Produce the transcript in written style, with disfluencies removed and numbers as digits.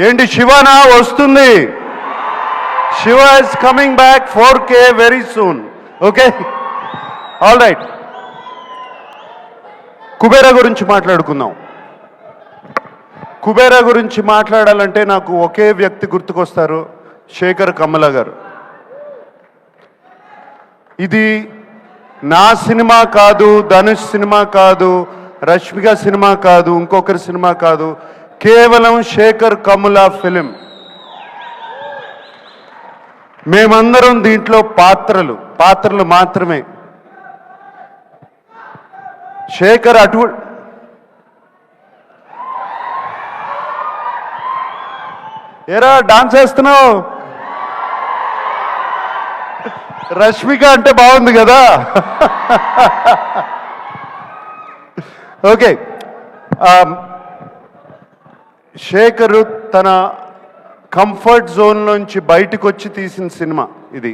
ఏంటి శివనా వస్తుంది? Shiva is coming back 4K very soon. Okay, all right. Kubera గురించి మాట్లాడుకుందాం. కుబేరా గురించి మాట్లాడాలంటే నాకు ఒకే వ్యక్తి గుర్తుకొస్తారు, శేఖర్ కమ్ముల గారు. ఇది నా సినిమా కాదు, ధనుష్ సినిమా కాదు, రష్మిక సినిమా కాదు, ఇంకొకరి సినిమా కాదు, కేవలం శేఖర్ కమ్ముల ఫిలిం. మేమందరం దీంట్లో పాత్రలు మాత్రమే. శేఖర్ ఏరా డాన్స్ వేస్తున్నావు? రష్మిక అంటే బాగుంది కదా. ఓకే, శేఖర్ తన కంఫర్ట్ జోన్ నుంచి బయటకు వచ్చి తీసిన సినిమా ఇది.